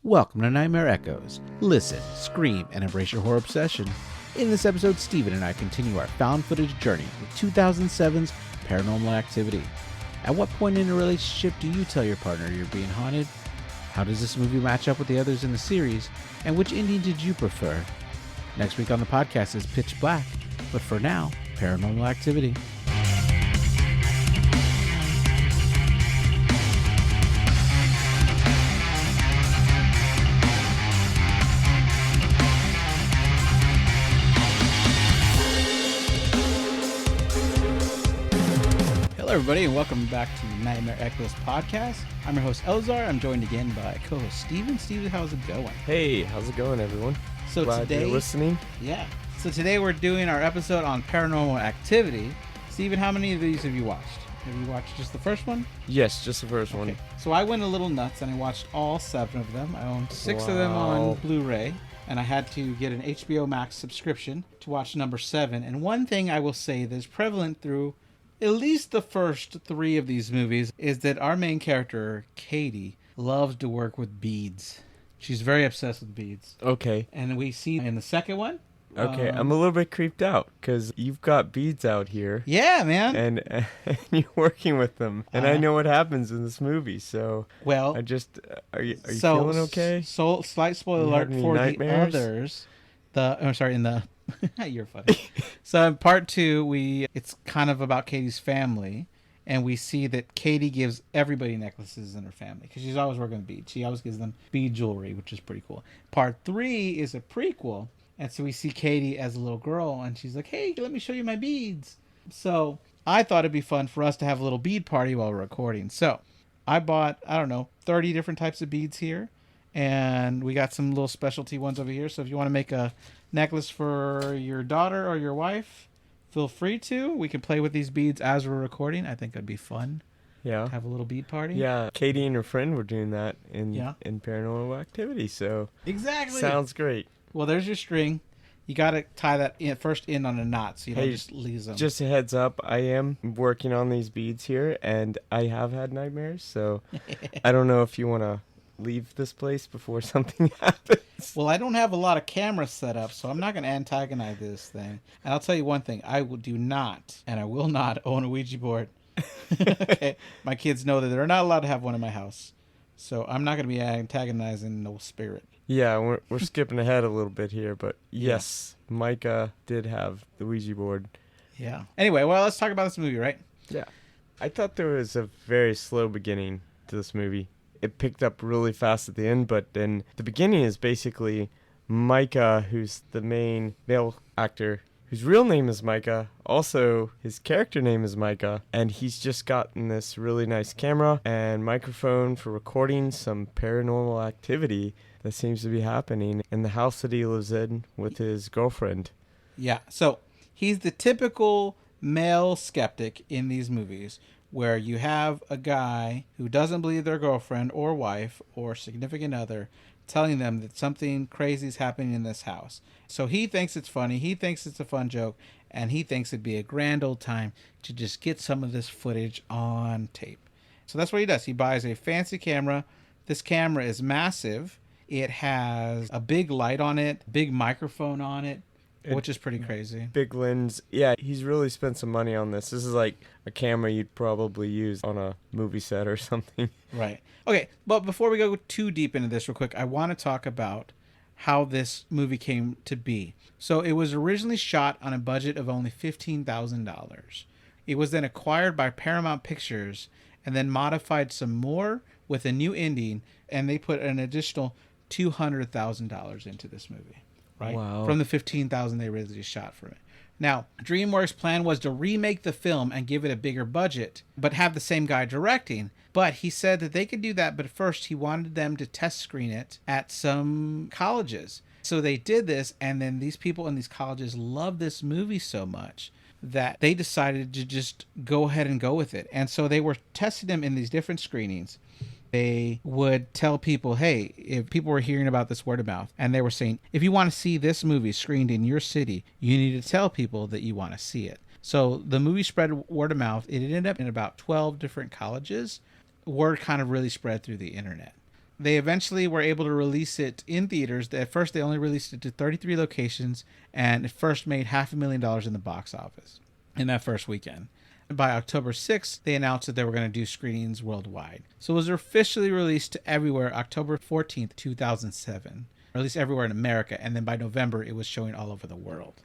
Welcome to Nightmare Echoes. Listen, scream, and embrace your horror obsession. In this episode, Steven and I continue our found footage journey with 2007's Paranormal Activity. At what point in a relationship do you tell your partner you're being haunted? How does this movie match up with the others in the series? And which ending did you prefer? Next week on the podcast is Pitch Black, but for now, Paranormal Activity. Hello, everybody, and welcome back to the Nightmare Echoes podcast. I'm your host, Elzar. I'm joined again by co-host Steven. Steven, how's it going? Hey, how's it going, everyone? So Glad today, you're listening. Yeah. So today we're doing our episode on Paranormal Activity. Steven, how many of these have you watched? Have you watched just the first one? Yes, just the first one. So I went a little nuts and I watched all 7 of them. I own 6 of them on Blu-ray, and I had to get an HBO Max subscription to watch number 7. And one thing I will say that's prevalent through at least the first 3 of these movies is that our main character, Katie, loves to work with beads. She's very obsessed with beads. Okay. And we see in the second one. Okay, I'm a little bit creeped out because you've got beads out here. Yeah, man. And you're working with them. And I know what happens in this movie, so... Well... Are you feeling okay? So, slight spoiler alert for nightmares? the others. In the... You're funny. So in part 2, it's kind of about Katie's family, and we see that Katie gives everybody necklaces in her family because she's always working with beads. She always gives them bead jewelry, which is pretty cool. Part 3 is a prequel, and so we see Katie as a little girl, and she's like, "Hey, let me show you my beads." So I thought it'd be fun for us to have a little bead party while we're recording. So I bought 30 different types of beads here, and we got some little specialty ones over here. So if you want to make a necklace for your daughter or your wife, feel free to. We can play with these beads as we're recording. I think it'd be fun. Yeah. Have a little bead party. Yeah. Katie and her friend were doing that in Paranormal Activity, so... Exactly. Sounds great. Well, there's your string. You got to tie that first in on a knot so you don't just lose them. Just a heads up, I am working on these beads here, and I have had nightmares, so I don't know if you want to leave this place before something happens. Well, I don't have a lot of cameras set up, so I'm not going to antagonize this thing. And I'll tell you one thing. I will not own a Ouija board. Okay? My kids know that they're not allowed to have one in my house. So I'm not going to be antagonizing no spirit. Yeah, we're skipping ahead a little bit here, but yes, Micah did have the Ouija board. Yeah. Anyway, well, let's talk about this movie, right? Yeah. I thought there was a very slow beginning to this movie. It picked up really fast at the end, but then the beginning is basically Micah, who's the main male actor, whose real name is Micah. Also, his character name is Micah, and he's just gotten this really nice camera and microphone for recording some paranormal activity that seems to be happening in the house that he lives in with his girlfriend. Yeah, so he's the typical male skeptic in these movies, where you have a guy who doesn't believe their girlfriend or wife or significant other telling them that something crazy is happening in this house. So he thinks it's funny, he thinks it's a fun joke, and he thinks it'd be a grand old time to just get some of this footage on tape. So that's what he does. He buys a fancy camera. This camera is massive. It has a big light on it, big microphone on it, which is pretty crazy. Big lens. Yeah, he's really spent some money on this. This is like a camera you'd probably use on a movie set or something. Right. Okay, but before we go too deep into this real quick, I want to talk about how this movie came to be. So it was originally shot on a budget of only $15,000. It was then acquired by Paramount Pictures and then modified some more with a new ending, and they put an additional $200,000 into this movie. Right? Wow. From the $15,000 they originally shot for it. Now, DreamWorks' plan was to remake the film and give it a bigger budget, but have the same guy directing. But he said that they could do that, but first he wanted them to test screen it at some colleges. So they did this, and then these people in these colleges loved this movie so much that they decided to just go ahead and go with it. And so they were testing them in these different screenings. They would tell people, hey, if people were hearing about this word of mouth, and they were saying, if you want to see this movie screened in your city, you need to tell people that you want to see it. So the movie spread word of mouth. It ended up in about 12 different colleges. Word kind of really spread through the internet. They eventually were able to release it in theaters. At first, they only released it to 33 locations, and it first made $500,000 in the box office in that first weekend. By October 6th, they announced that they were going to do screenings worldwide. So it was officially released to everywhere October 14th, 2007. Or at least everywhere in America. And then by November, it was showing all over the world.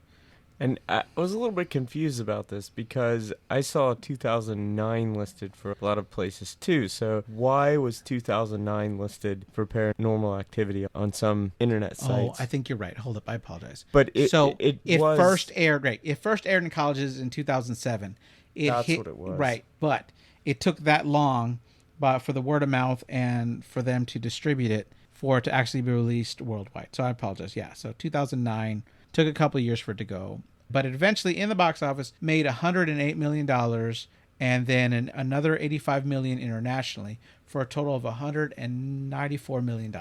And I was a little bit confused about this because I saw 2009 listed for a lot of places too. So why was 2009 listed for Paranormal Activity on some internet sites? Oh, I think you're right. Hold up, I apologize. But it was, first aired right. It first aired in colleges in 2007. That's what it was. Right, but it took that long, for the word of mouth and for them to distribute it for it to actually be released worldwide. So I apologize. Yeah, so 2009 took a couple of years for it to go, but it eventually in the box office made $108 million, and then another $85 million internationally for a total of $194 million,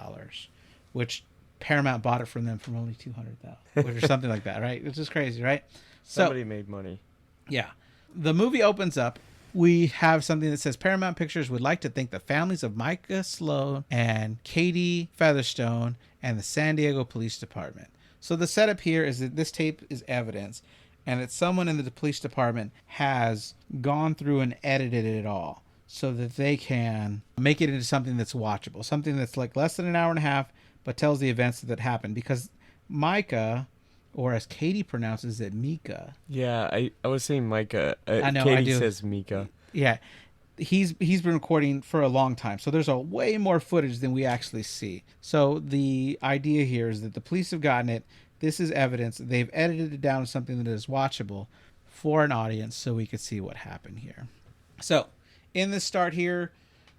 which Paramount bought it from them from only $200,000, which or something like that, right? Which is crazy, right? Somebody made money. Yeah. The movie opens up. We have something that says Paramount Pictures would like to thank the families of Micah Sloan and Katie Featherstone and the San Diego Police Department. So the setup here is that this tape is evidence, and that someone in the police department has gone through and edited it all so that they can make it into something that's watchable, something that's like less than an hour and a half, but tells the events that happened. Because Micah, or as Katie pronounces it, Mika. Yeah, I was saying Micah. I know, Katie I do. says Mika. Yeah. He's been recording for a long time, so there's a way more footage than we actually see. So the idea here is that the police have gotten it. This is evidence. They've edited it down to something that is watchable for an audience so we could see what happened here. So in the start here,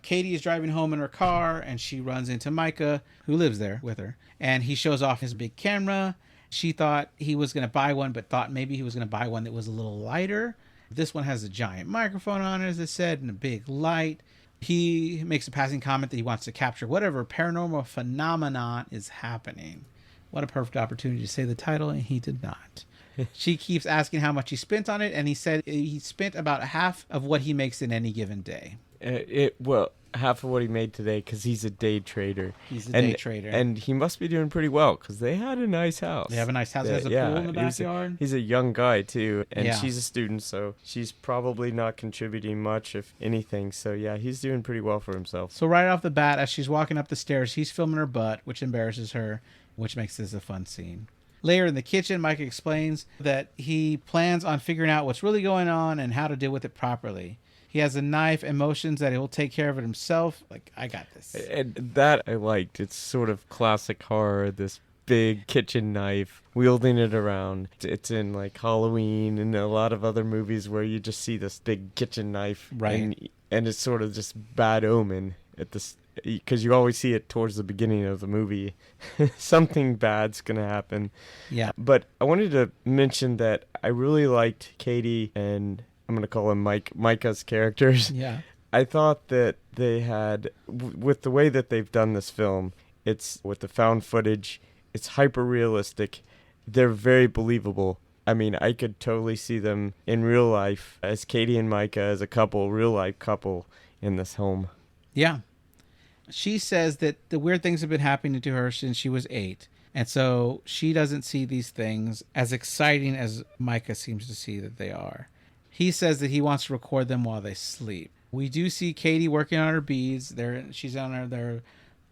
Katie is driving home in her car, and she runs into Micah, who lives there with her, and he shows off his big camera. She thought he was going to buy one, but thought maybe he was going to buy one that was a little lighter. This one has a giant microphone on it, as I said, and a big light. He makes a passing comment that he wants to capture whatever paranormal phenomenon is happening. What a perfect opportunity to say the title, and he did not. She keeps asking how much he spent on it, and he said he spent about half of what he makes in any given day. Well, half of what he made today because he's a day trader. Day trader. And he must be doing pretty well because they had a nice house. They have a nice house. It has a pool in the backyard. He's a young guy, too. And she's a student, so she's probably not contributing much, if anything. So, yeah, he's doing pretty well for himself. So right off the bat, as she's walking up the stairs, he's filming her butt, which embarrasses her, which makes this a fun scene. Later in the kitchen, Mike explains that he plans on figuring out what's really going on and how to deal with it properly. He has a knife and motions that he'll take care of it himself. Like, I got this. And that I liked. It's sort of classic horror, this big kitchen knife, wielding it around. It's in, like, Halloween and a lot of other movies where you just see this big kitchen knife. Right. And it's sort of just bad omen at this, because you always see it towards the beginning of the movie. Something bad's going to happen. Yeah. But I wanted to mention that I really liked Katie and I'm going to call him Micah's characters. Yeah. I thought that they had, with the way that they've done this film, it's with the found footage, it's hyper realistic. They're very believable. I mean, I could totally see them in real life as Katie and Micah as a couple, real life couple in this home. Yeah. She says that the weird things have been happening to her since she was 8. And so she doesn't see these things as exciting as Micah seems to see that they are. He says that he wants to record them while they sleep. We do see Katie working on her beads. She's on their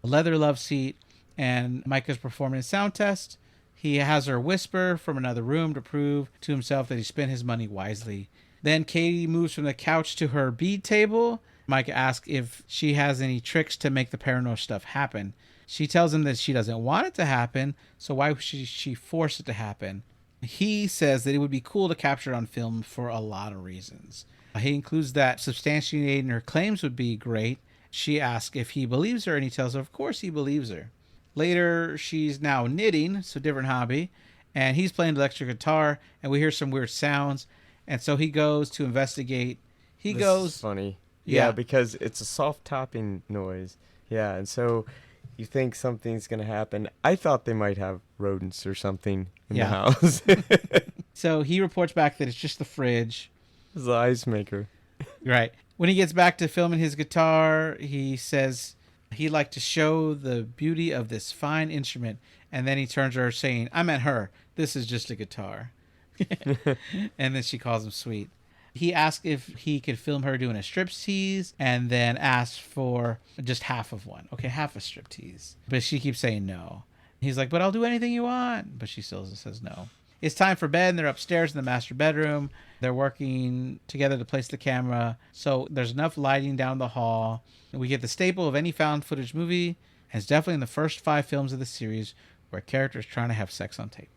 leather love seat, and Micah's performing a sound test. He has her whisper from another room to prove to himself that he spent his money wisely. Then Katie moves from the couch to her bead table. Micah asks if she has any tricks to make the paranormal stuff happen. She tells him that she doesn't want it to happen, so why would she force it to happen? He says that it would be cool to capture it on film for a lot of reasons. He includes that substantiating her claims would be great. She asks if he believes her, and he tells her, of course he believes her. Later, she's now knitting, so different hobby, and he's playing electric guitar, and we hear some weird sounds, and so he goes to investigate. This is funny. Yeah, because it's a soft tapping noise. Yeah, and so you think something's going to happen. I thought they might have rodents or something in the house. So he reports back that it's just the fridge. It's the ice maker. Right. When he gets back to filming his guitar, he says He'd like to show the beauty of this fine instrument. And then he turns to her saying, I meant her. This is just a guitar. And then she calls him sweet. He asked if he could film her doing a striptease and then asked for just half of one. Okay, half a striptease. But she keeps saying no. He's like, but I'll do anything you want. But she still says no. It's time for bed, and they're upstairs in the master bedroom. They're working together to place the camera. So there's enough lighting down the hall. We get the staple of any found footage movie. And it's definitely in the first 5 films of the series where a character is trying to have sex on tape.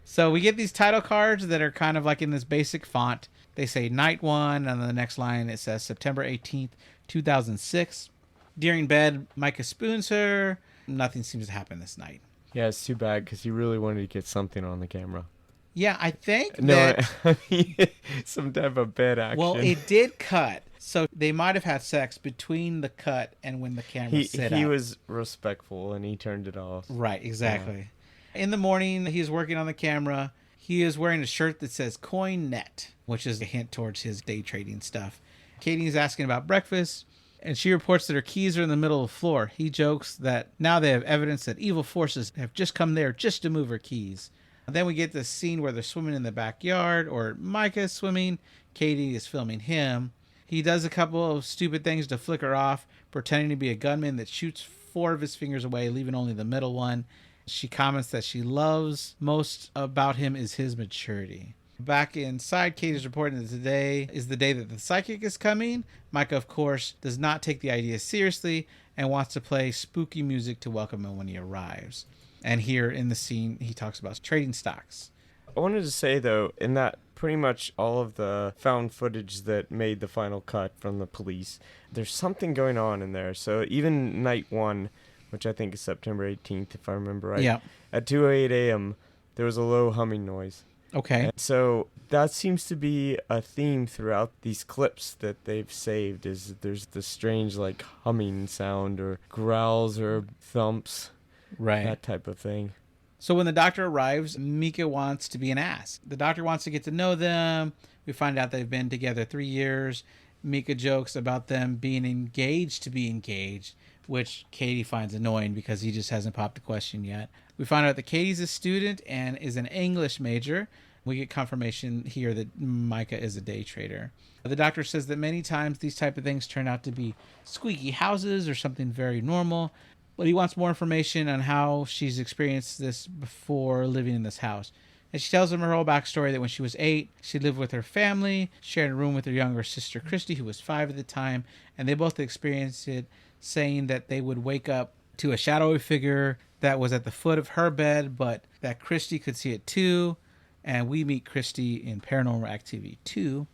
So we get these title cards that are kind of like in this basic font. They say night 1, and on the next line it says September 18th, 2006. During bed, Micah spoons her. Nothing seems to happen this night. Yeah, it's too bad because he really wanted to get something on the camera. Yeah, I think No, that... I mean, some type of bed action. Well, it did cut. So they might have had sex between the cut and when the camera set up. He was respectful and he turned it off. Right, exactly. Yeah. In the morning, he's working on the camera. He is wearing a shirt that says Coin Net, which is a hint towards his day trading stuff. Katie's asking about breakfast, and she reports that her keys are in the middle of the floor. He jokes that now they have evidence that evil forces have just come there just to move her keys. Then we get this scene where they're swimming in the backyard, or Micah is swimming. Katie is filming him. He does a couple of stupid things to flick her off, pretending to be a gunman that shoots 4 of his fingers away, leaving only the middle one. She comments that she loves most about him is his maturity. Back inside, Katie's reporting that today is the day that the psychic is coming. Micah, of course, does not take the idea seriously and wants to play spooky music to welcome him when he arrives. And here in the scene, he talks about trading stocks. I wanted to say, though, in that pretty much all of the found footage that made the final cut from the police, there's something going on in there. So even night 1, which I think is September 18th, if I remember right, Yeah. at 2:08 a.m., there was a low humming noise. Okay. And so that seems to be a theme throughout these clips that they've saved, is there's this strange, like, humming sound or growls or thumps. Right. That type of thing. So when the doctor arrives, Mika wants to be an ass. The doctor wants to get to know them. We find out they've been together 3 years. Mika jokes about them being engaged to be engaged, which Katie finds annoying because he just hasn't popped the question yet. We find out that Katie's a student and is an English major. We get confirmation here that Micah is a day trader. The doctor says that many times these type of things turn out to be squeaky houses or something very normal. But he wants more information on how she's experienced this before living in this house. And she tells him her whole backstory, that when she was 8, she lived with her family, shared a room with her younger sister, Christy, who was 5 at the time, and they both experienced it, saying that they would wake up to a shadowy figure that was at the foot of her bed, but that Christy could see it too. And we meet Christy in Paranormal Activity 2,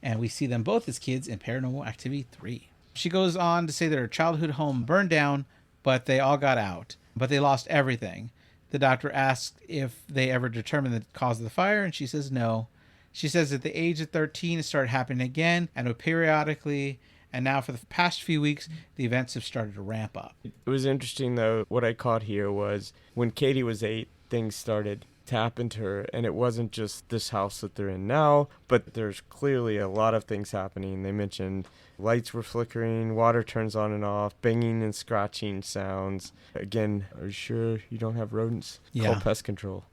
and we see them both as kids in Paranormal Activity 3. She goes on to say that her childhood home burned down, but they all got out, but they lost everything. The doctor asks if they ever determined the cause of the fire, and she says no. She says at the age of 13 it started happening again, and periodically, and now for the past few weeks, the events have started to ramp up. It was interesting, though, what I caught here was when Katie was 8, things started to happen to her, and it wasn't just this house that they're in now, but there's clearly a lot of things happening. They mentioned lights were flickering, water turns on and off, banging and scratching sounds. Again, are you sure you don't have rodents? Yeah. Call pest control.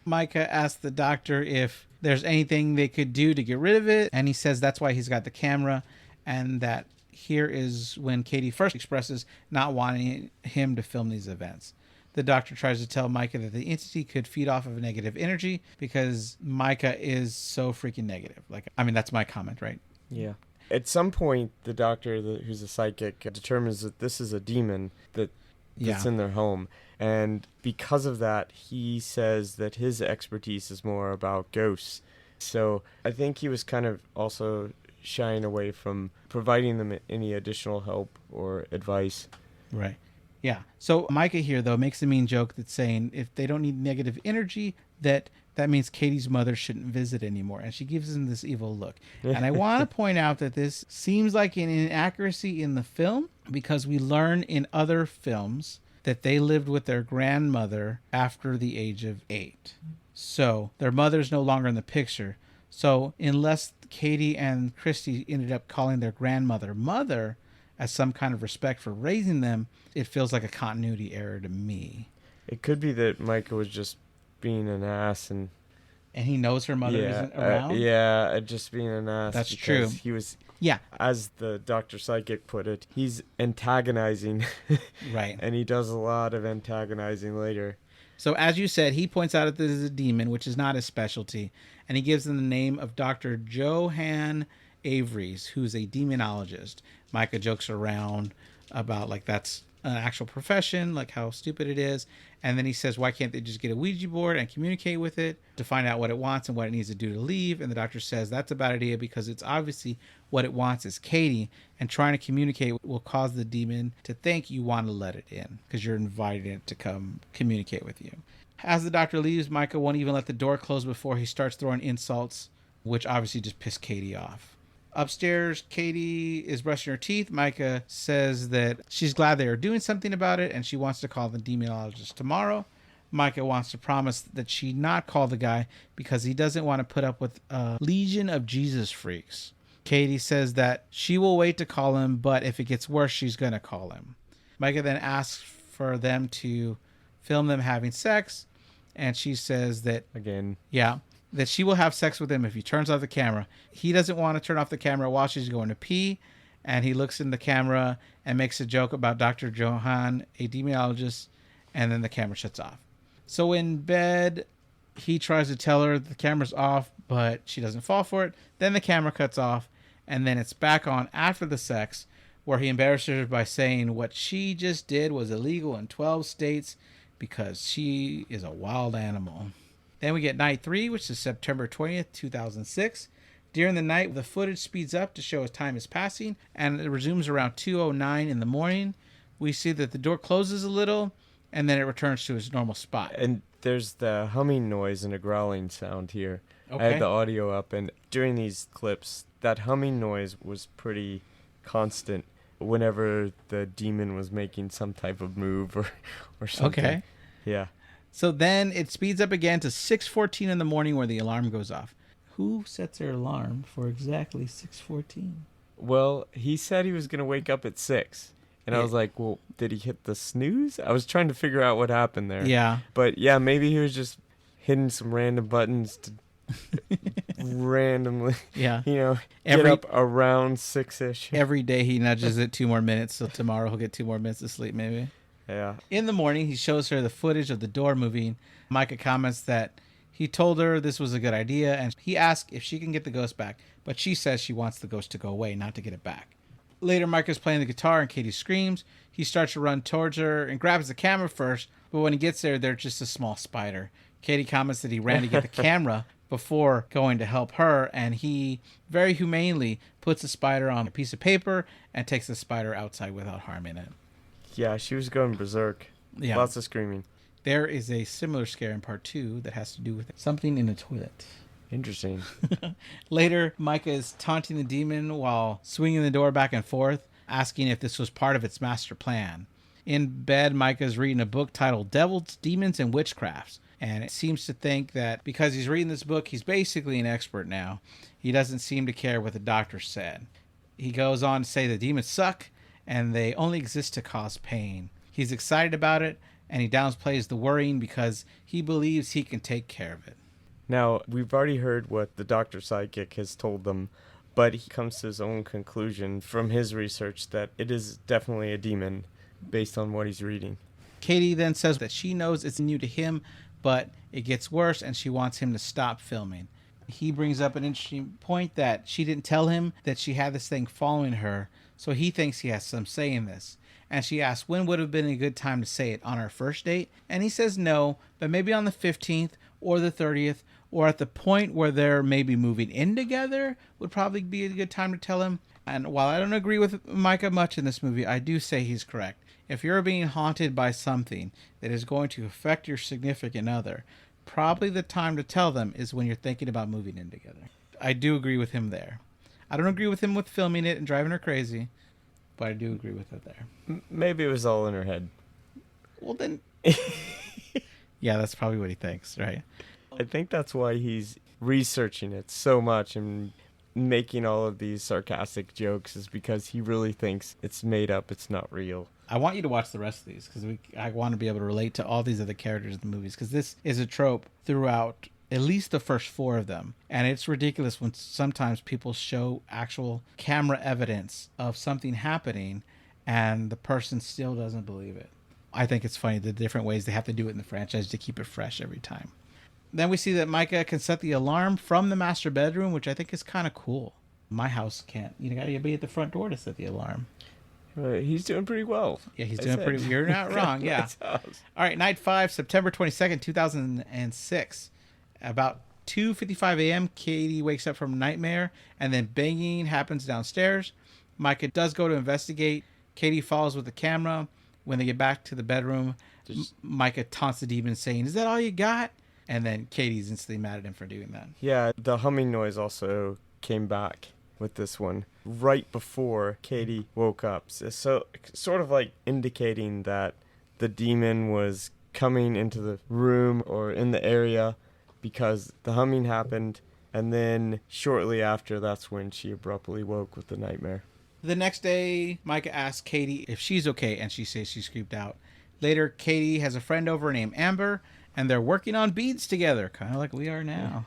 Micah asked the doctor if there's anything they could do to get rid of it, and he says that's why he's got the camera, and that here is when Katie first expresses not wanting him to film these events. The doctor tries to tell Micah that the entity could feed off of negative energy because Micah is so freaking negative. That's my comment, right? Yeah. At some point, the doctor, who's a psychic, determines that this is a demon that's in their home. And because of that, he says that his expertise is more about ghosts. So I think he was kind of also shying away from providing them any additional help or advice. Right. Yeah. So Micah here, though, makes a mean joke that's saying if they don't need negative energy, that means Katie's mother shouldn't visit anymore. And she gives him this evil look. And I want to point out that this seems like an inaccuracy in the film, because we learn in other films that they lived with their grandmother after the age of 8. So their mother's no longer in the picture. So unless Katie and Christy ended up calling their grandmother mother, as some kind of respect for raising them, it feels like a continuity error to me. It could be that Micah was just being an ass and And he knows her mother isn't around. just being an ass That's because true. he was, Yeah, as the Dr. Psychic put it, he's antagonizing. right. And he does a lot of antagonizing later. So as you said, he points out that this is a demon, which is not his specialty, and he gives them the name of Dr. Johann Averies, who's a demonologist. Micah jokes around about like that's an actual profession, like how stupid it is. And then he says, why can't they just get a Ouija board and communicate with it to find out what it wants and what it needs to do to leave? And the doctor says that's a bad idea because it's obviously what it wants is Katie, and trying to communicate will cause the demon to think you want to let it in because you're inviting it to come communicate with you. As the doctor leaves, Micah won't even let the door close before he starts throwing insults, which obviously just piss Katie off. Upstairs, Katie is brushing her teeth. Micah says that she's glad they are doing something about it and she wants to call the demonologist tomorrow. Micah wants to promise that she not call the guy because he doesn't want to put up with a legion of Jesus freaks. Katie says that she will wait to call him, but if it gets worse, she's going to call him. Micah then asks for them to film them having sex, and she says that, Again. yeah, that she will have sex with him if he turns off the camera. He doesn't want to turn off the camera while she's going to pee, and he looks in the camera and makes a joke about Dr. Johann, a demonologist, and then the camera shuts off. So in bed, he tries to tell her the camera's off, but she doesn't fall for it. Then the camera cuts off, and then it's back on after the sex, where he embarrasses her by saying what she just did was illegal in 12 states because she is a wild animal. Then we get night 3, which is September 20th, 2006. During the night, the footage speeds up to show as time is passing, and it resumes around 2:09 in the morning. We see that the door closes a little, and then it returns to its normal spot. And there's the humming noise and a growling sound here. Okay. I had the audio up, and during these clips, that humming noise was pretty constant whenever the demon was making some type of move or something. Okay. Yeah. So then it speeds up again to 6:14 in the morning where the alarm goes off. Who sets their alarm for exactly 6:14? Well, he said he was going to wake up at 6. And I was like, well, did he hit the snooze? I was trying to figure out what happened there. Yeah. But yeah, maybe he was just hitting some random buttons to randomly, Yeah. get up around 6-ish. Every day he nudges it 2 more minutes, so tomorrow he'll get 2 more minutes of sleep maybe. Yeah. In the morning, he shows her the footage of the door moving. Micah comments that he told her this was a good idea, and he asks if she can get the ghost back, but she says she wants the ghost to go away, not to get it back. Later, Micah's playing the guitar, and Katie screams. He starts to run towards her and grabs the camera first, but when he gets there, there's just a small spider. Katie comments that he ran to get the camera before going to help her, and he very humanely puts the spider on a piece of paper and takes the spider outside without harming it. Yeah, she was going berserk. Yeah. Lots of screaming. There is a similar scare in part 2 that has to do with something in a toilet. Interesting. Later, Micah is taunting the demon while swinging the door back and forth, asking if this was part of its master plan. In bed, Micah is reading a book titled Devils, Demons, and Witchcrafts, and it seems to think that because he's reading this book, he's basically an expert now. He doesn't seem to care what the doctor said. He goes on to say the demons suck, and they only exist to cause pain. He's excited about it, and he downplays the worrying because he believes he can take care of it. Now, we've already heard what the Dr. Psychic has told them, but he comes to his own conclusion from his research that it is definitely a demon based on what he's reading. Katie then says that she knows it's new to him, but it gets worse and she wants him to stop filming. He brings up an interesting point that she didn't tell him that she had this thing following her, so he thinks he has some say in this. And she asks when would have been a good time to say it, on our first date? And he says no, but maybe on the 15th or the 30th, or at the point where they're maybe moving in together would probably be a good time to tell him. And while I don't agree with Micah much in this movie, I do say he's correct. If you're being haunted by something that is going to affect your significant other, probably the time to tell them is when you're thinking about moving in together. I do agree with him there. I don't agree with him with filming it and driving her crazy, but I do agree with it there. Maybe it was all in her head. Well, then... Yeah, that's probably what he thinks, right? I think that's why he's researching it so much and making all of these sarcastic jokes is because he really thinks it's made up, it's not real. I want you to watch the rest of these because I want to be able to relate to all these other characters in the movies, because this is a trope throughout at least the first 4 of them. And it's ridiculous when sometimes people show actual camera evidence of something happening and the person still doesn't believe it. I think it's funny the different ways they have to do it in the franchise to keep it fresh every time. Then we see that Micah can set the alarm from the master bedroom, which I think is kind of cool. My house can't. You got to be at the front door to set the alarm. He's doing pretty well. Yeah, he's doing pretty. You're not wrong. Yeah. All right, night 5, September 22nd, 2006. About 2:55 a.m., Katie wakes up from a nightmare, and then banging happens downstairs. Micah does go to investigate. Katie follows with the camera. When they get back to the bedroom, Micah taunts the demon, saying, "Is that all you got?" And then Katie's instantly mad at him for doing that. Yeah, the humming noise also came back with this one right before Katie woke up. So sort of like indicating that the demon was coming into the room or in the area because the humming happened. And then shortly after, that's when she abruptly woke with the nightmare. The next day, Micah asks Katie if she's okay, and she says she's creeped out. Later, Katie has a friend over named Amber, and they're working on beads together, kind of like we are now.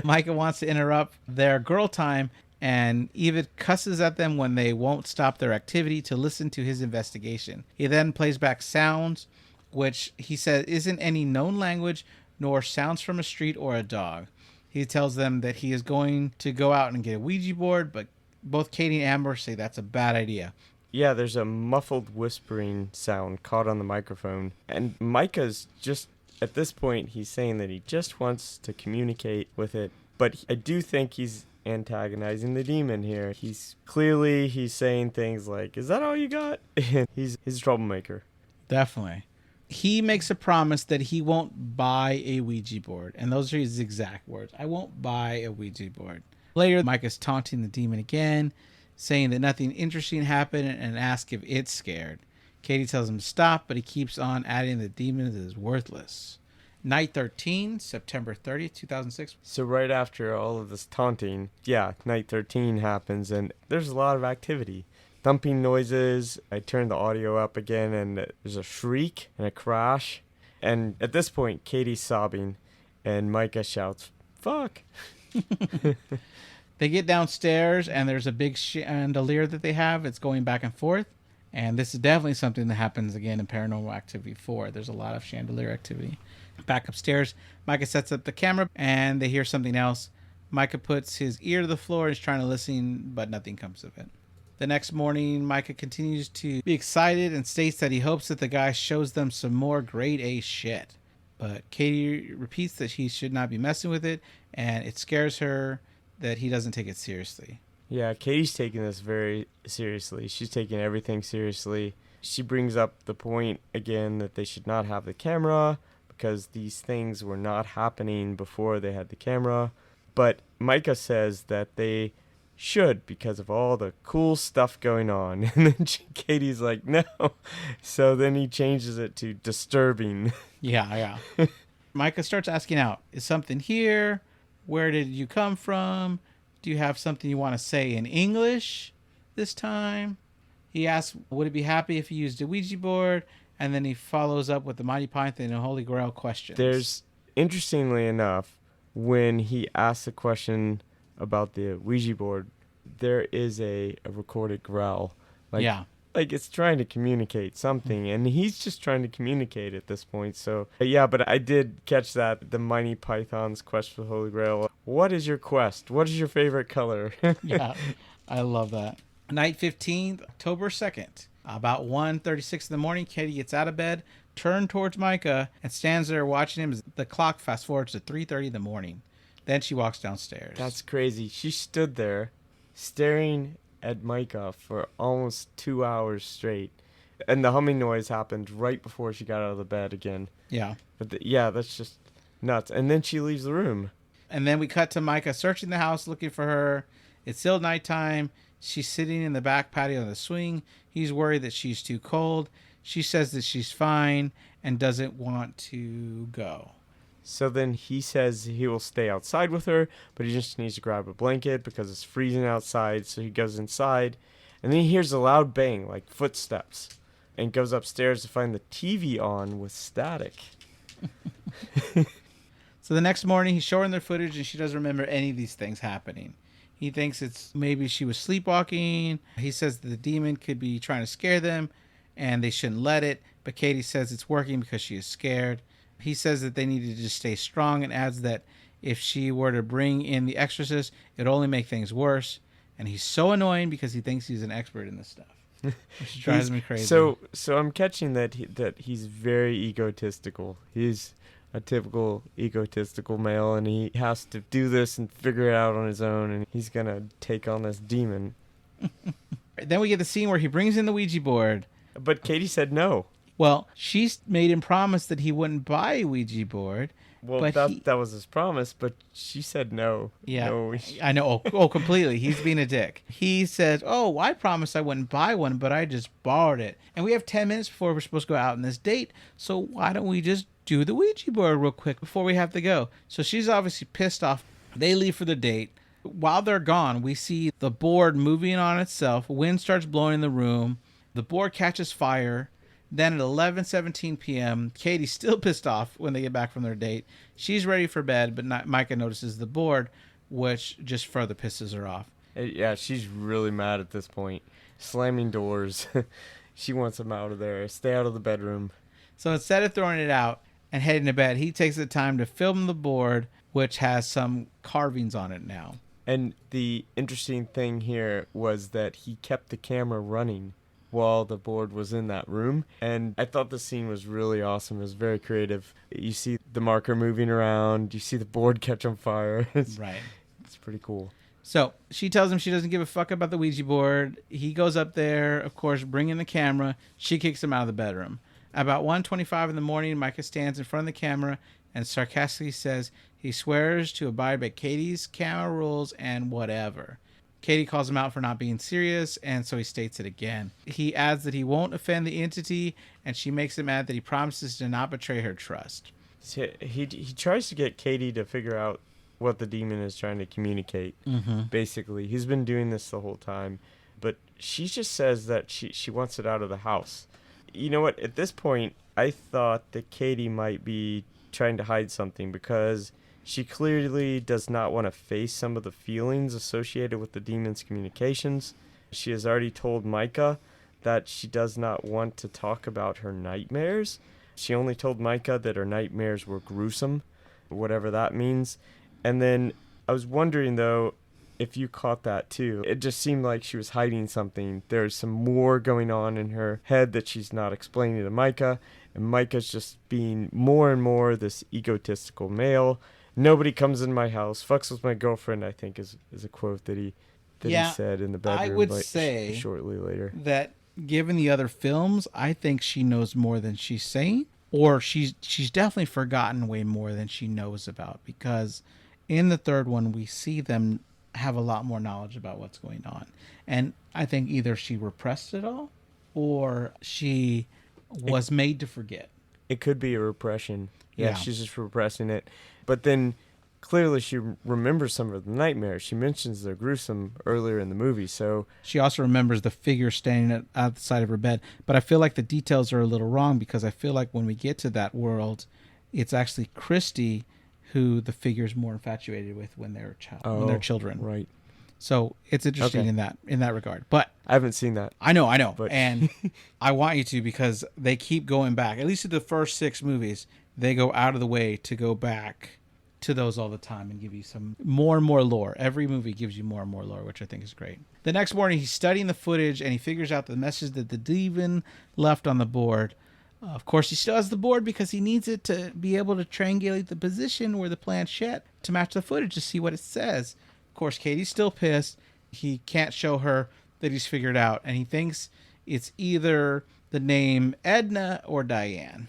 Micah wants to interrupt their girl time, and Eva cusses at them when they won't stop their activity to listen to his investigation. He then plays back sounds, which he says isn't any known language, nor sounds from a street or a dog. He tells them that he is going to go out and get a Ouija board, but both Katie and Amber say that's a bad idea. Yeah, there's a muffled whispering sound caught on the microphone. And Micah's just, at this point, he's saying that he just wants to communicate with it. But I do think he's antagonizing the demon here. He's saying things like, "Is that all you got?" he's a troublemaker. Definitely. He makes a promise that he won't buy a Ouija board. And those are his exact words. "I won't buy a Ouija board." Later, Mike is taunting the demon again, saying that nothing interesting happened and asks if it's scared. Katie tells him to stop, but he keeps on adding the demon is worthless. Night 13, September 30th, 2006. So right after all of this taunting, night 13 happens, and there's a lot of activity. Thumping noises. I turn the audio up again, and there's a shriek and a crash. And at this point, Katie's sobbing, and Micah shouts, "Fuck!" They get downstairs, and there's a big chandelier that they have. It's going back and forth. And this is definitely something that happens again in Paranormal Activity 4. There's a lot of chandelier activity. Back upstairs, Micah sets up the camera, and they hear something else. Micah puts his ear to the floor and is trying to listen, but nothing comes of it. The next morning, Micah continues to be excited and states that he hopes that the guy shows them some more grade A shit. But Katie repeats that he should not be messing with it, and it scares her that he doesn't take it seriously. Yeah, Katie's taking this very seriously. She's taking everything seriously. She brings up the point again that they should not have the camera because these things were not happening before they had the camera. But Micah says that they should because of all the cool stuff going on. And then Katie's like, "No." So then he changes it to disturbing. Yeah. Micah starts asking out, "Is something here? Where did you come from? Do you have something you want to say in English this time?" He asks, would he be happy if he used a Ouija board? And then he follows up with the Mighty Python and Holy Grail questions. There's, interestingly enough, when he asks a question about the Ouija board, there is a recorded growl. Like it's trying to communicate something, and he's just trying to communicate at this point. So, but I did catch that, the Mighty Python's quest for the Holy Grail. What is your quest? What is your favorite color? Yeah, I love that. Night 15th, October 2nd. About 1:36 in the morning, Katie gets out of bed, turned towards Micah, and stands there watching him as the clock fast forwards to 3:30 in the morning. Then she walks downstairs. That's crazy. She stood there staring at Micah for almost 2 hours straight, and the humming noise happened right before she got out of the bed again. Yeah. But that's just nuts. And then she leaves the room. And then we cut to Micah searching the house looking for her. It's still nighttime. She's sitting in the back patio on the swing. He's worried that she's too cold. She says that she's fine and doesn't want to go. So then he says he will stay outside with her, but he just needs to grab a blanket because it's freezing outside. So he goes inside, and then he hears a loud bang, like footsteps, and goes upstairs to find the TV on with static. So the next morning, he's showing their footage, and she doesn't remember any of these things happening. He thinks it's maybe she was sleepwalking. He says that the demon could be trying to scare them, and they shouldn't let it. But Katie says it's working because she is scared. He says that they need to just stay strong, and adds that if she were to bring in the exorcist, it'd only make things worse. And he's so annoying because he thinks he's an expert in this stuff, which drives me crazy. So I'm catching that he's very egotistical. He's a typical egotistical male, and he has to do this and figure it out on his own, and he's gonna take on this demon. Then we get the scene where he brings in the Ouija board. But Katie said no. Well, she's made him promise that he wouldn't buy a Ouija board. Well, but that was his promise, but she said no. Yeah, no. I know. Oh, completely. He's being a dick. He says, oh, I promised I wouldn't buy one, but I just borrowed it. And we have 10 minutes before we're supposed to go out on this date, so why don't we just do the Ouija board real quick before we have to go? So she's obviously pissed off. They leave for the date. While they're gone, we see the board moving on itself. Wind starts blowing in the room. The board catches fire. Then at 11:17 p.m., Katie's still pissed off when they get back from their date. She's ready for bed, but Micah notices the board, which just further pisses her off. Yeah, she's really mad at this point. Slamming doors. She wants him out of there. Stay out of the bedroom. So instead of throwing it out and heading to bed, he takes the time to film the board, which has some carvings on it now. And the interesting thing here was that he kept the camera running while the board was in that room. And I thought the scene was really awesome. It was very creative. You see the marker moving around. You see the board catch on fire. Right. It's pretty cool. So she tells him she doesn't give a fuck about the Ouija board. He goes up there, of course, bringing the camera. She kicks him out of the bedroom. About 1:25 in the morning, Micah stands in front of the camera and sarcastically says he swears to abide by Katie's camera rules and whatever. Katie calls him out for not being serious, and so he states it again. He adds that he won't offend the entity, and she makes him add that he promises to not betray her trust. He tries to get Katie to figure out what the demon is trying to communicate, basically. He's been doing this the whole time, but she just says that she wants it out of the house. You know what? At this point, I thought that Katie might be trying to hide something because she clearly does not want to face some of the feelings associated with the demon's communications. She has already told Micah that she does not want to talk about her nightmares. She only told Micah that her nightmares were gruesome, whatever that means. And then I was wondering, though, if you caught that too. It just seemed like she was hiding something. There's some more going on in her head that she's not explaining to Micah. And Micah's just being more and more this egotistical male. Nobody comes in my house, fucks with my girlfriend, I think is a quote that he said in the bedroom. I would say shortly later that given the other films, I think she knows more than she's saying, or she's definitely forgotten way more than she knows about, because in the third one we see them have a lot more knowledge about what's going on. And I think either she repressed it all or she was made to forget. It could be a repression. Yeah, she's just repressing it. But then clearly she remembers some of the nightmares. She mentions they're gruesome earlier in the movie. So she also remembers the figure standing at the side of her bed. But I feel like the details are a little wrong, because I feel like when we get to that world, it's actually Christy who the figure's more infatuated with when they're when they're children. Right. So it's interesting in that regard. But I haven't seen that. I know. But And I want you to, because they keep going back. At least in the first 6 movies, they go out of the way to go back to those all the time and give you some more and more lore. Every movie gives you more and more lore, which I think is great. The next morning, he's studying the footage, and he figures out the message that the demon left on the board. Of course, he still has the board because he needs it to be able to triangulate the position where the planchette to match the footage to see what it says. Of course, Katie's still pissed. He can't show her that he's figured out, and he thinks it's either the name Edna or Diane.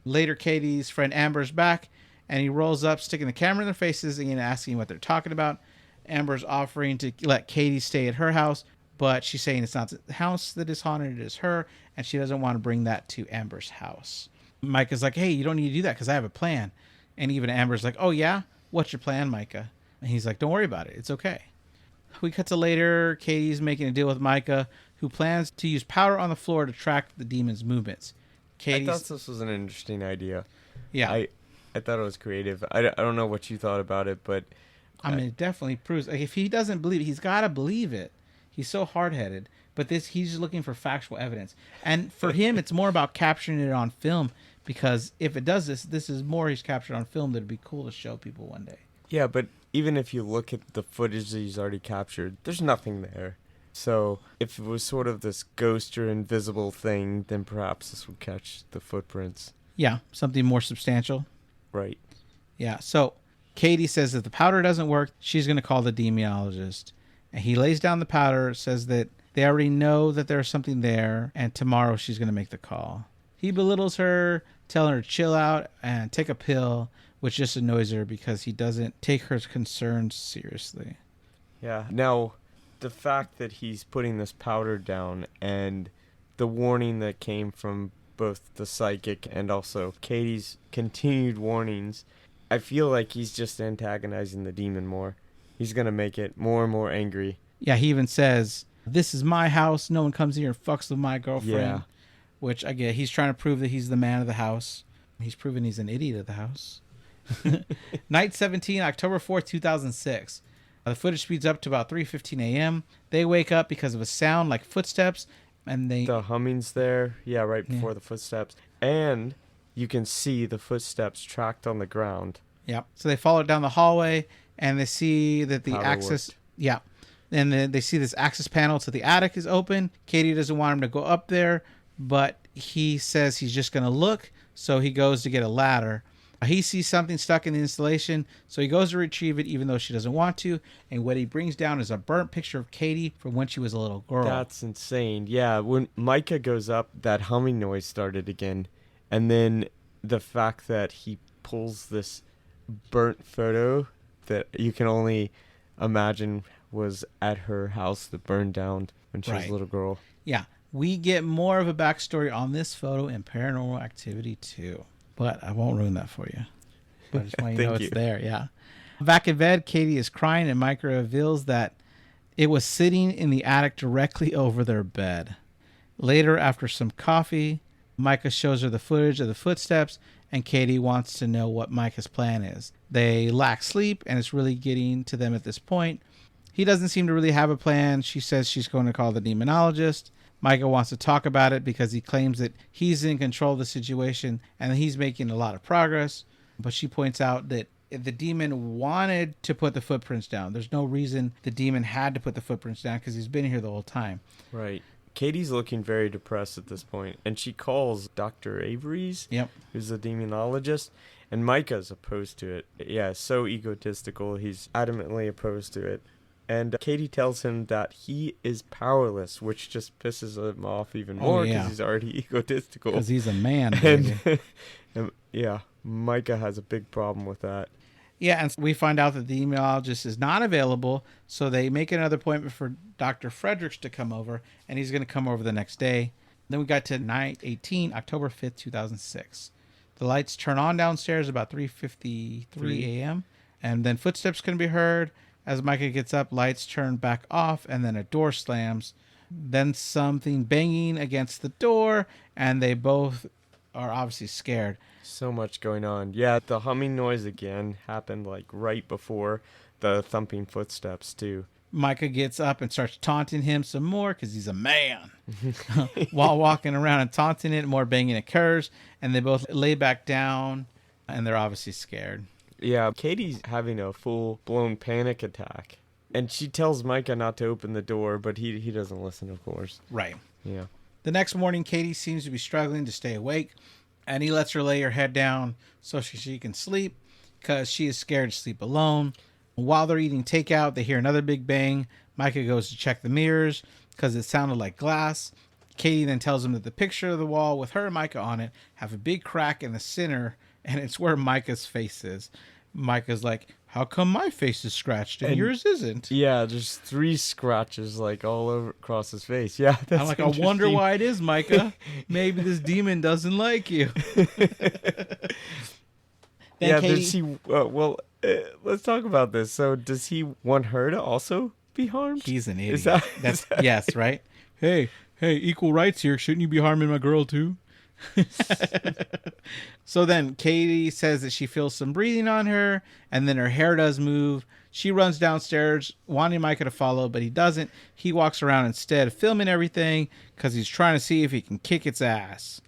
Later, Katie's friend Amber's back, and he rolls up, sticking the camera in their faces and asking what they're talking about. Amber's offering to let Katie stay at her house, but she's saying it's not the house that is haunted, it is her, and she doesn't want to bring that to Amber's house. Mike is like, hey, you don't need to do that because I have a plan. And even Amber's like, "Oh yeah, what's your plan, Micah?" And he's like, "Don't worry about it. It's okay." We cut to later. Katie's making a deal with Micah, who plans to use powder on the floor to track the demon's movements. I thought Katie's, this was an interesting idea. yeah. I I thought it was creative. I don't know what you thought about it, but I uh, mean, it definitely proves. Like, if he doesn't believe it, he's got to believe it. He's so hard headed. But he's just looking for factual evidence. And for him, it's more about capturing it on film because if it does this is more he's captured on film that'd be cool to show people one day. yeah, but even if you look at the footage that he's already captured, there's nothing there. So if it was sort of this ghost or invisible thing, then perhaps this would catch the footprints. Yeah, something more substantial. Right. Yeah, so Katie says if the powder doesn't work, she's going to call the demonologist. And he lays down the powder, says that they already know that there's something there, and tomorrow she's going to make the call. He belittles her, telling her to chill out and take a pill, which just annoys her because he doesn't take her concerns seriously. Yeah. Now, the fact that he's putting this powder down and the warning that came from both the psychic and also Katie's continued warnings, I feel like he's just antagonizing the demon more. He's going to make it more and more angry. Yeah, he even says, "This is my house. No one comes here and fucks with my girlfriend." Yeah. Which I get. He's trying to prove that he's the man of the house. He's proven he's an idiot of the house. Night 17, October 4th, 2006. The footage speeds up to about 3:15 a.m. They wake up because of a sound like footsteps, and The humming's there. Yeah, right before the footsteps. And you can see the footsteps tracked on the ground. yeah. So they follow it down the hallway, and they see that the Powder access. worked. Yeah. And then they see this access panel to the attic is open. Katie doesn't want him to go up there, but he says he's just going to look, so he goes to get a ladder. He sees something stuck in the installation, so he goes to retrieve it even though she doesn't want to, and what he brings down is a burnt picture of Katie from when she was a little girl. That's insane. Yeah, when Micah goes up, that humming noise started again. And then the fact that he pulls this burnt photo that you can only imagine was at her house that burned down when she was Right. a little girl. Yeah, we get more of a backstory on this photo in Paranormal Activity 2, but I won't ruin that for you. But I just want you to know Thank it's you. there, yeah. Back in bed, Katie is crying, and Micah reveals that it was sitting in the attic directly over their bed. Later, after some coffee, Micah shows her the footage of the footsteps, and Katie wants to know what Micah's plan is. They lack sleep, and it's really getting to them at this point. He doesn't seem to really have a plan. She says she's going to call the demonologist. Micah wants to talk about it because he claims that he's in control of the situation and that he's making a lot of progress. But she points out that the demon wanted to put the footprints down. There's no reason the demon had to put the footprints down because he's been here the whole time. Right. Katie's looking very depressed at this point, and she calls Dr. Avery's, Yep. who's a demonologist, and Micah's opposed to it. Yeah, so egotistical. He's adamantly opposed to it. And Katie tells him that he is powerless, which just pisses him off even more because he's already egotistical. Because he's a man, baby. And yeah, Micah has a big problem with that. Yeah, and we find out that the demonologist is not available, so they make another appointment for Dr. Fredericks to come over, and he's going to come over the next day. Then we got to night 18, October 5th, 2006. The lights turn on downstairs about 3:53 a.m., and then footsteps can be heard. As Micah gets up, lights turn back off, and then a door slams. Then something banging against the door, and they both are obviously scared. So much going on. Yeah, the humming noise again happened like right before the thumping footsteps too. Micah gets up and starts taunting him some more because he's a man. While walking around and taunting it, more banging occurs, and they both lay back down, and they're obviously scared. Yeah, Katie's having a full-blown panic attack. And she tells Micah not to open the door, but he doesn't listen, of course. Right. Yeah. The next morning, Katie seems to be struggling to stay awake, and he lets her lay her head down so she can sleep because she is scared to sleep alone. While they're eating takeout, they hear another big bang. Micah goes to check the mirrors because it sounded like glass. Katie then tells him that the picture of the wall with her and Micah on it have a big crack in the center, and it's where Micah's face is. Micah's like, "How come my face is scratched and yours isn't?" Yeah, there's 3 scratches like all over across his face. Yeah, that's I'm like, I wonder interesting. why it is, Micah. Maybe this demon doesn't like you. Then Yeah, Katie, does he? Well, let's talk about this. So, does he want her to also be harmed? he's an Is idiot. that? That's yes, right? Hey, hey, equal rights here. Shouldn't you be harming my girl too? So then Katie says that she feels some breathing on her, and then her hair does move. She runs downstairs, wanting Micah to follow, but he doesn't. He walks around instead, filming everything because he's trying to see if he can kick its ass,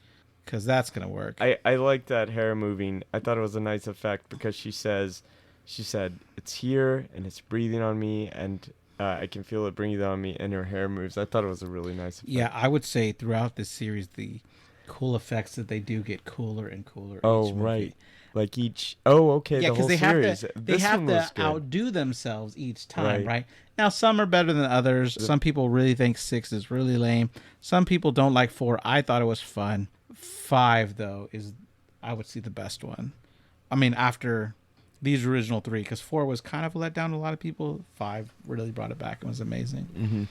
because that's gonna work. I like that hair moving. I thought it was a nice effect because she said it's here and it's breathing on me and I can feel it breathing on me and her hair moves. I thought it was a really nice effect. Yeah, I would say throughout this series, the cool effects that they do get cooler and cooler. Oh each movie. right, like each. Oh okay, Yeah, the whole because series. they This have one to was good. outdo themselves each time, Right. right? Now some are better than others. Some people really think 6 is really lame. Some people don't like 4. I thought it was fun. 5 though is, I would see, the best one. I mean, after these original 3, because 4 was kind of a letdown to a lot of people. 5 really brought it back and was amazing. Mm-hmm.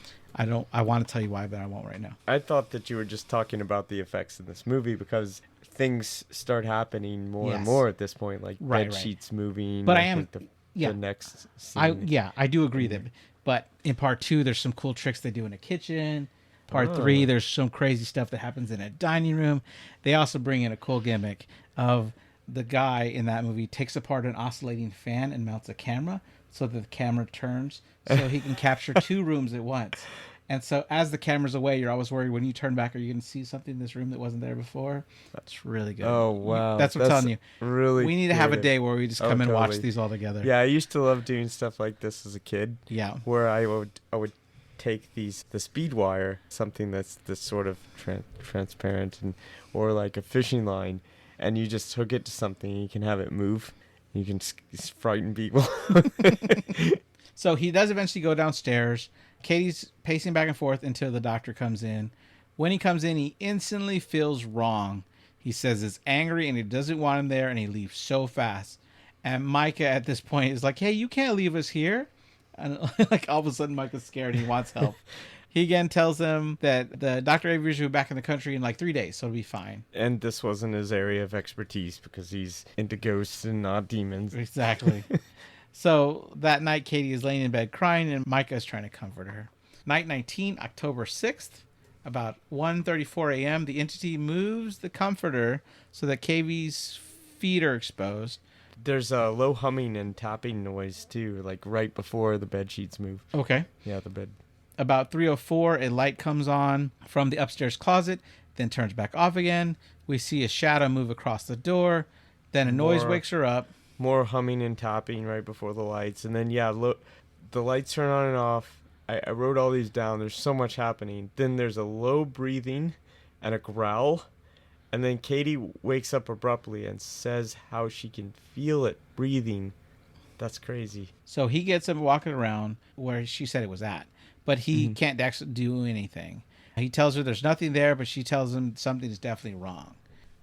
I want to tell you why, but I won't right now. I thought that you were just talking about the effects in this movie because things start happening more and Yes. more at this point, like Right, bed right. sheets moving. But I I am- think yeah. the next scene. I do agree that. But in part 2, there's some cool tricks they do in a kitchen. Part 3, there's some crazy stuff that happens in a dining room. They also bring in a cool gimmick of the guy in that movie takes apart an oscillating fan and mounts a camera so that the camera turns so he can capture 2 rooms at once. And so as the camera's away, you're always worried when you turn back, are you going to see something in this room that wasn't there before? That's really good. Oh wow, That's what I'm telling you. Really, We need to have a creative. day where we just come and watch totally. these all together. Yeah, I used to love doing stuff like this as a kid. Yeah. Where I would take the speed wire, something that's this sort of transparent, and or like a fishing line, and you just hook it to something. And you can have it move. You can frighten people. So he does eventually go downstairs. Katie's pacing back and forth until the doctor comes in. When he comes in, he instantly feels wrong. He says he's angry and he doesn't want him there, and he leaves so fast. And Micah at this point is like, hey, you can't leave us here. And like all of a sudden Micah's scared and he wants help. He again tells them that the Dr. Avery's will be back in the country in like 3 days, so it'll be fine. And this wasn't his area of expertise because he's into ghosts and not demons. Exactly. So that night, Katie is laying in bed crying, and Micah is trying to comfort her. Night 19, October 6th, about 1:34 a.m., the entity moves the comforter so that Katie's feet are exposed. There's a low humming and tapping noise too, like right before the bed sheets move. Okay. Yeah, the bed. About 3:04, a light comes on from the upstairs closet, then turns back off again. We see a shadow move across the door. Then a noise More- wakes her up. More humming and tapping right before the lights, and then the lights turn on and off. I wrote all these down. There's so much happening. Then there's a low breathing and a growl, and then Katie wakes up abruptly and says how she can feel it breathing. That's crazy. So he gets him walking around where she said it was at, but he can't actually do anything. He tells her there's nothing there, but she tells him something is definitely wrong.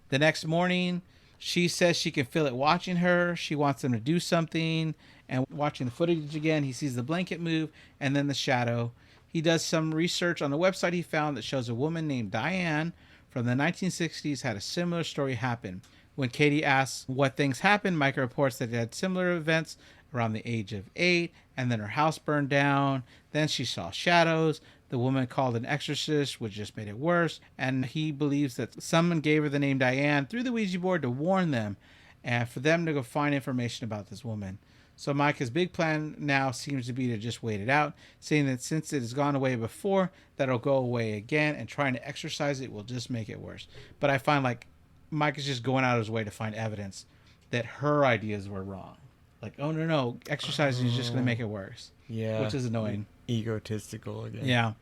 The next morning, she says she can feel it watching her. She wants him to do something. And watching the footage again, he sees the blanket move and then the shadow. He does some research on the website he found that shows a woman named Diane from the 1960s had a similar story happen. When Katie asks what things happened, Micah reports that it had similar events around the age of 8, and then her house burned down. Then she saw shadows. The woman called an exorcist, which just made it worse. And he believes that someone gave her the name Diane through the Ouija board to warn them and for them to go find information about this woman. So Micah's big plan now seems to be to just wait it out, saying that since it has gone away before, that it'll go away again, and trying to exorcise it will just make it worse. But I find like Micah's just going out of his way to find evidence that her ideas were wrong. Like, oh no, exercising is just going to make it worse. Yeah. Which is annoying. Egotistical again. Yeah.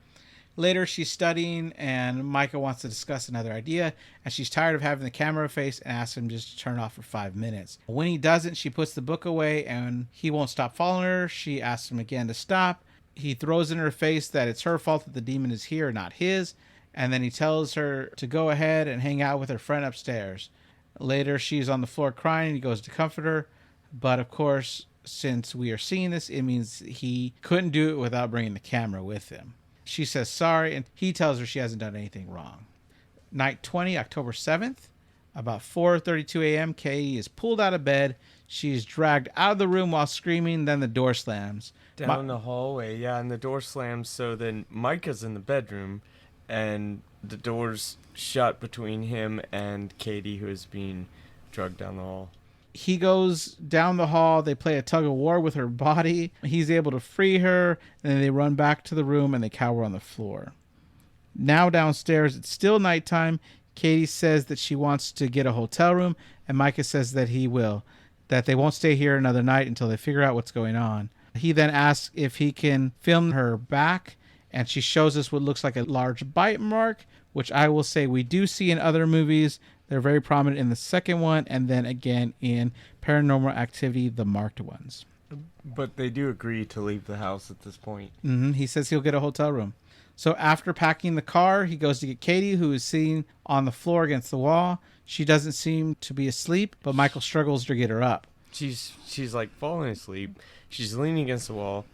Later, she's studying, and Micah wants to discuss another idea, and she's tired of having the camera face and asks him just to turn it off for 5 minutes. When he doesn't, she puts the book away, and he won't stop following her. She asks him again to stop. He throws in her face that it's her fault that the demon is here, not his, and then he tells her to go ahead and hang out with her friend upstairs. Later, she's on the floor crying, and he goes to comfort her, but of course, since we are seeing this, it means he couldn't do it without bringing the camera with him. She says sorry, and he tells her she hasn't done anything wrong. Night 20, October 7th, About 4:32 a.m., Katie is pulled out of bed. She is dragged out of the room while screaming. Then the door slams. Down the hallway, yeah, and the door slams. So then Micah's in the bedroom, and the door's shut between him and Katie, who is being dragged down the hall. He goes down the hall. They play a tug of war with her body. He's able to free her. And then they run back to the room and they cower on the floor. Now downstairs, it's still nighttime. Katie says that she wants to get a hotel room, and Micah says that he will, that they won't stay here another night until they figure out what's going on. He then asks if he can film her back, and she shows us what looks like a large bite mark, which I will say we do see in other movies. They're very prominent in the second one, and then again in Paranormal Activity, the marked ones. But they do agree to leave the house at this point. He says he'll get a hotel room. So after packing the car, he goes to get Katie, who is sitting on the floor against the wall. She doesn't seem to be asleep, but Michael struggles to get her up. She's like falling asleep. She's leaning against the wall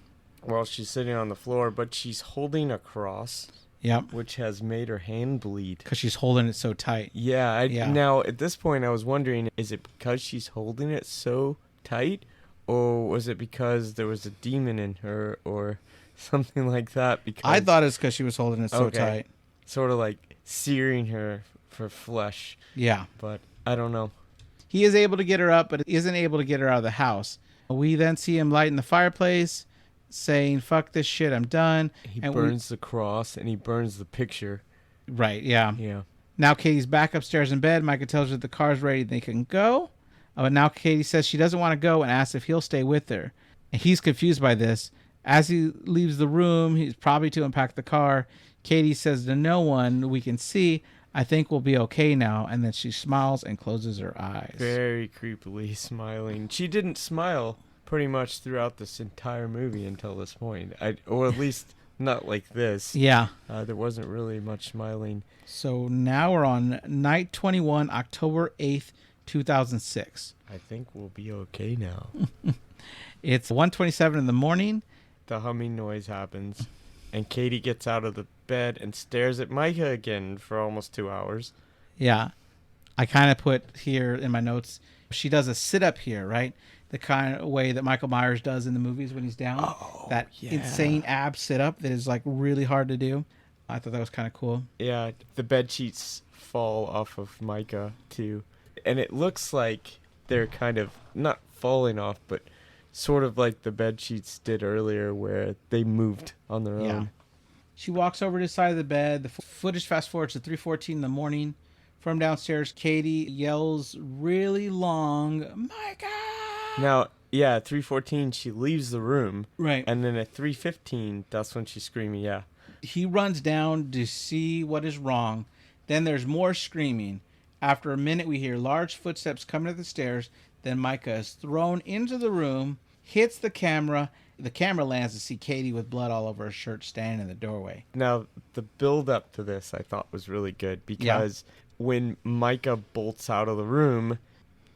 while she's sitting on the floor, but she's holding a cross. Yep. Which has made her hand bleed. Because she's holding it so tight. Yeah. Now, at this point, I was wondering, is it because she's holding it so tight? Or was it because there was a demon in her or something like that? Because I thought it's because she was holding it so tight. Sort of like searing her for flesh. Yeah. But I don't know. He is able to get her up, but isn't able to get her out of the house. We then see him lighting the fireplace, saying, fuck this shit, I'm done. He burns the cross and he burns the picture. Right, yeah. Yeah. Now Katie's back upstairs in bed. Micah tells her the car's ready, they can go. But now Katie says she doesn't want to go and asks if he'll stay with her. And he's confused by this. As he leaves the room, he's probably to unpack the car. Katie says to no one we can see, I think we'll be okay now. And then she smiles and closes her eyes. Very creepily smiling. She didn't smile pretty much throughout this entire movie until this point. Or at least not like this. Yeah. There wasn't really much smiling. So now we're on night 21, October 8th, 2006. I think we'll be okay now. It's 1:27 in the morning. The humming noise happens, and Katie gets out of the bed and stares at Micah again for almost 2 hours. Yeah. I kind of put here in my notes, she does a sit-up here, right? The kind of way that Michael Myers does in the movies when he's down. Oh, that insane ab sit-up that is like really hard to do. I thought that was kind of cool. Yeah, the bed sheets fall off of Micah, too. And it looks like they're kind of not falling off, but sort of like the bed sheets did earlier where they moved on their own. She walks over to the side of the bed. The footage fast forwards to 3:14 in the morning. From downstairs, Katie yells really long, Micah! Now, yeah, at 3:14, she leaves the room. Right. And then at 3:15, that's when she's screaming, yeah. He runs down to see what is wrong. Then there's more screaming. After a minute, we hear large footsteps coming up the stairs. Then Micah is thrown into the room, hits the camera. The camera lands to see Katie with blood all over her shirt standing in the doorway. Now, the build-up to this I thought was really good because when Micah bolts out of the room,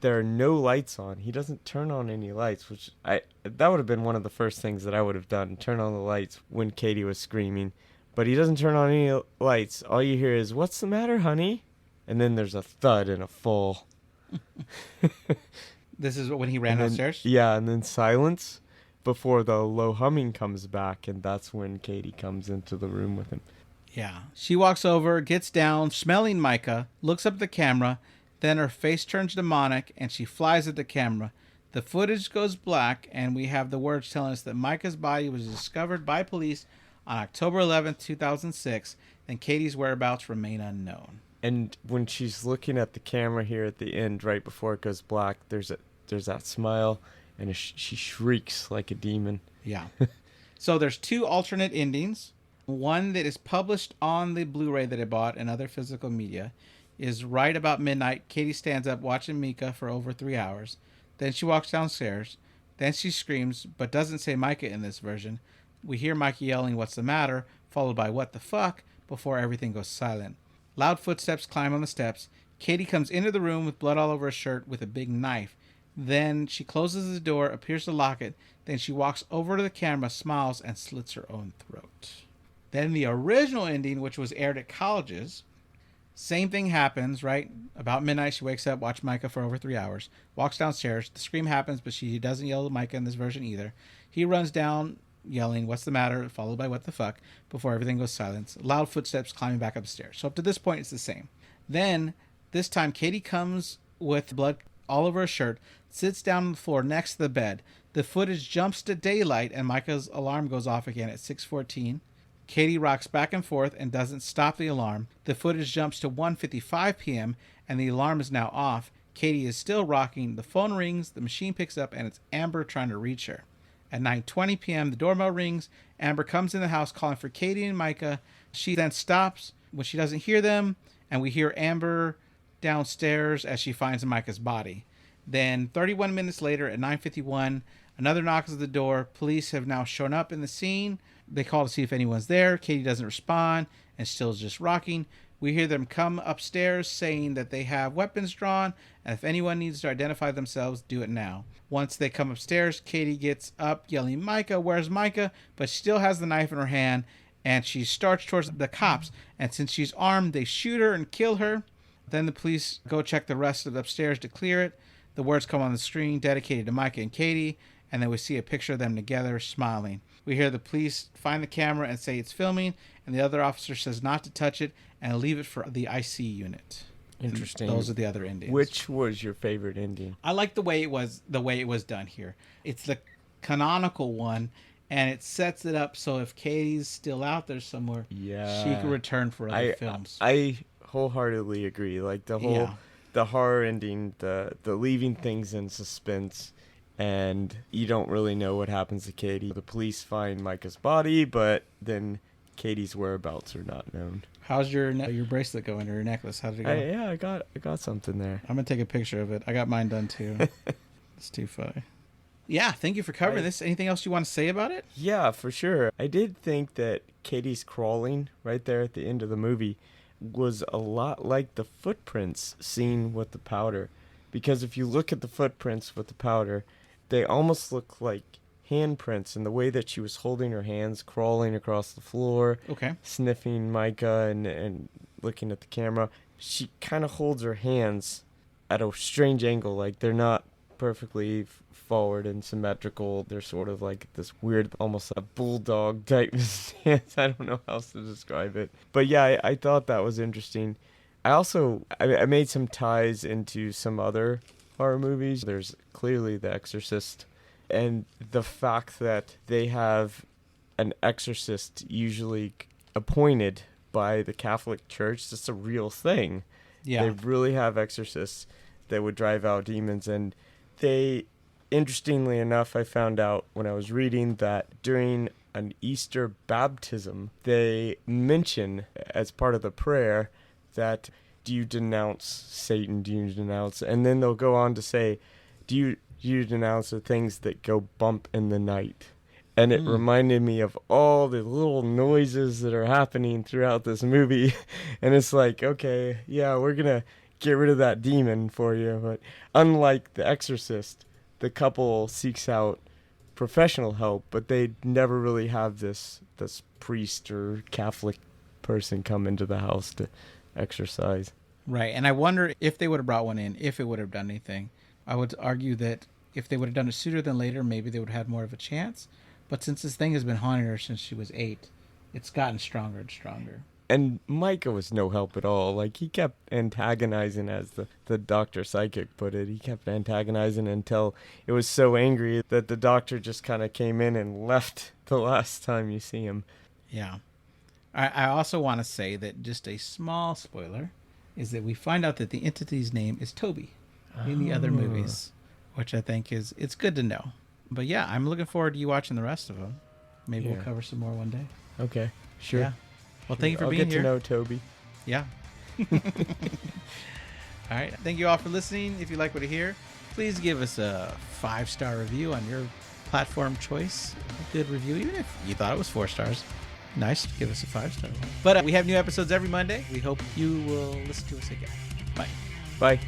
there are no lights on. He doesn't turn on any lights, which that would have been one of the first things that I would have done, turn on the lights when Katie was screaming. But he doesn't turn on any lights. All you hear is, what's the matter, honey? And then there's a thud and a fall. This is when he ran downstairs? Yeah, and then silence before the low humming comes back, and that's when Katie comes into the room with him. Yeah. She walks over, gets down, smelling Micah, looks up at the camera, then her face turns demonic, and she flies at the camera. The footage goes black, and we have the words telling us that Micah's body was discovered by police on October 11th, 2006, and Katie's whereabouts remain unknown. And when she's looking at the camera here at the end, right before it goes black, there's that smile, and she shrieks like a demon. Yeah. So there's two alternate endings. One that is published on the Blu-ray that I bought and other physical media is right about midnight. Katie stands up watching Micah for over 3 hours. Then she walks downstairs. Then she screams, but doesn't say Micah in this version. We hear Micah yelling, what's the matter? Followed by what the fuck? Before everything goes silent. Loud footsteps climb on the steps. Katie comes into the room with blood all over her shirt with a big knife. Then she closes the door, appears to lock it. Then she walks over to the camera, smiles, and slits her own throat. Then the original ending, which was aired at colleges, Same thing happens, right? About midnight, she wakes up, watched Micah for over 3 hours, walks downstairs. The scream happens, but she doesn't yell at Micah in this version either. He runs down, yelling, "What's the matter?" followed by "What the fuck?" before everything goes silent. Loud footsteps climbing back upstairs. So up to this point, it's the same. Then, this time, Katie comes with blood all over her shirt, sits down on the floor next to the bed. The footage jumps to daylight, and Micah's alarm goes off again at 6:14. Katie rocks back and forth and doesn't stop the alarm. The footage jumps to 1:55 p.m. and the alarm is now off. Katie is still rocking. The phone rings, the machine picks up, and it's Amber trying to reach her. At 9:20 p.m., the doorbell rings. Amber comes in the house calling for Katie and Micah. She then stops when she doesn't hear them, and we hear Amber downstairs as she finds Micah's body. Then 31 minutes later at 9:51, another knocks at the door. Police have now shown up in the scene. They call to see if anyone's there. Katie doesn't respond and still is just rocking. We hear them come upstairs saying that they have weapons drawn, and if anyone needs to identify themselves, do it now. Once they come upstairs, Katie gets up yelling, "Micah, where's Micah?" But she still has the knife in her hand, and she starts towards the cops. And since she's armed, they shoot her and kill her. Then the police go check the rest of the upstairs to clear it. The words come on the screen, dedicated to Micah and Katie, and then we see a picture of them together smiling. We hear the police find the camera and say it's filming, and the other officer says not to touch it and leave it for the IC unit. Interesting. And those are the other endings. Which was your favorite ending? I like the way it was done here. It's the canonical one, and it sets it up so if Katie's still out there somewhere, she can return for other films. I wholeheartedly agree. Like the horror ending, the leaving things in suspense, and you don't really know what happens to Katie. The police find Micah's body, but then Katie's whereabouts are not known. How's your bracelet going, or your necklace? How did it go? I got something there. I'm gonna take a picture of it. I got mine done too. It's too funny. Yeah, thank you for covering this. Anything else you want to say about it? Yeah, for sure. I did think that Katie's crawling right there at the end of the movie was a lot like the footprints seen with the powder. Because if you look at the footprints with the powder, they almost look like handprints in the way that she was holding her hands, crawling across the floor, sniffing Micah and looking at the camera. She kind of holds her hands at a strange angle, like they're not perfectly forward and symmetrical. They're sort of like this weird, almost a bulldog type stance. I don't know how else to describe it. But yeah, I thought that was interesting. I made some ties into some other horror movies. There's clearly The Exorcist, and the fact that they have an exorcist usually appointed by the Catholic Church. That's a real thing. Yeah. They really have exorcists that would drive out demons, and they, interestingly enough, I found out when I was reading that during an Easter baptism, they mention as part of the prayer that, do you denounce Satan? Do you denounce? And then they'll go on to say, do you denounce the things that go bump in the night? And it reminded me of all the little noises that are happening throughout this movie. And it's like, okay, yeah, we're going to get rid of that demon for you. But unlike The Exorcist, the couple seeks out professional help, but they never really have this priest or Catholic person come into the house to exorcise. Right, and I wonder if they would have brought one in, if it would have done anything. I would argue that if they would have done it sooner than later, maybe they would have had more of a chance. But since this thing has been haunting her since she was 8, it's gotten stronger and stronger. And Micah was no help at all. Like, he kept antagonizing, as the Dr. Psychic put it. He kept antagonizing until it was so angry that the doctor just kind of came in and left the last time you see him. Yeah. I also want to say that just a small spoiler is that we find out that the entity's name is Toby in the other movies, which I think it's good to know. But yeah, I'm looking forward to you watching the rest of them. Maybe we'll cover some more one day. Okay, sure. Yeah. Well, thank you for being here. I'll get to know Toby. Yeah. All right. Thank you all for listening. If you like what you hear, please give us a 5-star review on your platform choice. A good review, even if you thought it was 4 stars. Nice to give us a 5-star. But we have new episodes every Monday. We hope you will listen to us again. Bye. Bye.